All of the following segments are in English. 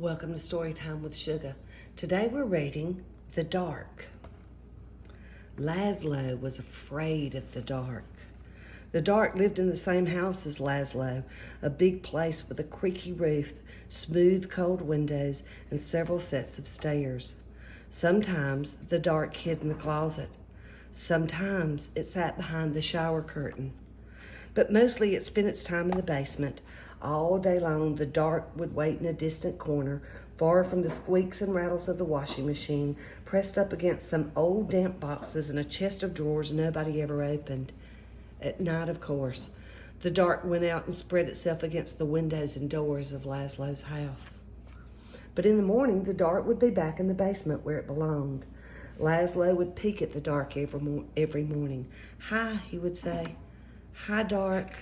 Welcome to Storytime with Sugar. Today we're reading The Dark. Laszlo was afraid of the dark. The dark lived in the same house as Laszlo, a big place with a creaky roof, smooth cold windows, and several sets of stairs. Sometimes the dark hid in the closet. Sometimes it sat behind the shower curtain. But mostly it spent its time in the basement. All day long, the dark would wait in a distant corner, far from the squeaks and rattles of the washing machine, pressed up against some old damp boxes and a chest of drawers nobody ever opened. At night, of course, the dark went out and spread itself against the windows and doors of Laszlo's house. But in the morning, the dark would be back in the basement where it belonged. Laszlo would peek at the dark every morning. "Hi," he would say. "Hi, dark."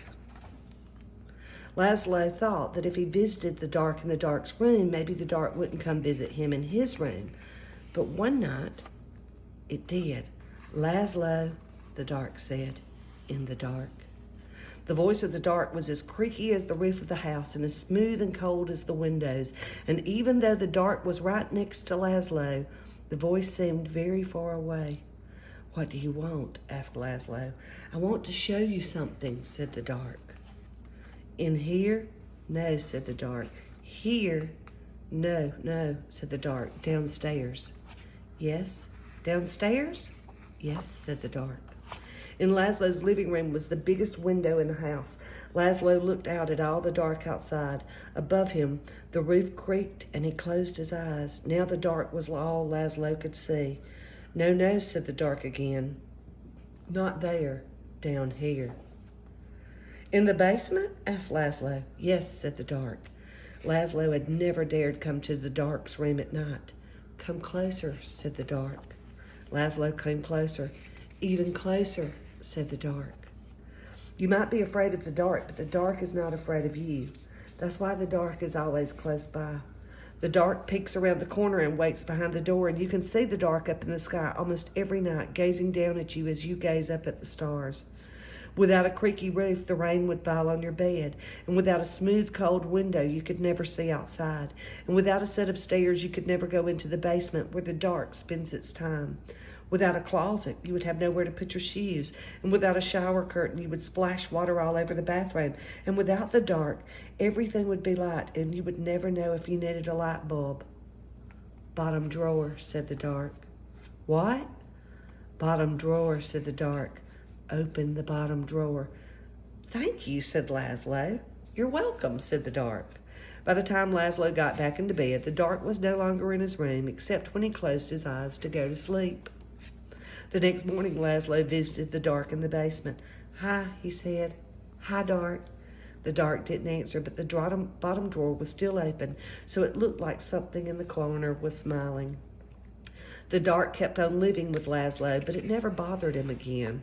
Laszlo thought that if he visited the dark in the dark's room, maybe the dark wouldn't come visit him in his room. But one night, it did. "Laszlo," the dark said, in the dark. The voice of the dark was as creaky as the roof of the house and as smooth and cold as the windows. And even though the dark was right next to Laszlo, the voice seemed very far away. "What do you want?" asked Laszlo. "I want to show you something," said the dark. "In here?" "No," said the dark. "Here?" "No, no," said the dark. "Downstairs." "Yes." "Downstairs?" "Yes," said the dark. In Laszlo's living room was the biggest window in the house. Laszlo looked out at all the dark outside. Above him, the roof creaked and he closed his eyes. Now the dark was all Laszlo could see. "No, no," said the dark again. "Not there, down here." "In the basement?" asked Laszlo. "Yes," said the dark. Laszlo had never dared come to the dark's room at night. "Come closer," said the dark. Laszlo came closer. "Even closer," said the dark. "You might be afraid of the dark, but the dark is not afraid of you. That's why the dark is always close by. The dark peeks around the corner and waits behind the door, and you can see the dark up in the sky almost every night, gazing down at you as you gaze up at the stars. Without a creaky roof, the rain would fall on your bed, and without a smooth, cold window, you could never see outside, and without a set of stairs, you could never go into the basement where the dark spends its time. Without a closet, you would have nowhere to put your shoes, and without a shower curtain, you would splash water all over the bathroom, and without the dark, everything would be light, and you would never know if you needed a light bulb." "Bottom drawer," said the dark. "What?" "Bottom drawer," said the dark. "Open the bottom drawer." "Thank you," said Laszlo. "You're welcome," said the dark. By the time Laszlo got back into bed, the dark was no longer in his room, except when he closed his eyes to go to sleep. The next morning, Laszlo visited the dark in the basement. "Hi," he said. "Hi, dark." The dark didn't answer, but the bottom drawer was still open, so it looked like something in the corner was smiling. The dark kept on living with Laszlo, but it never bothered him again.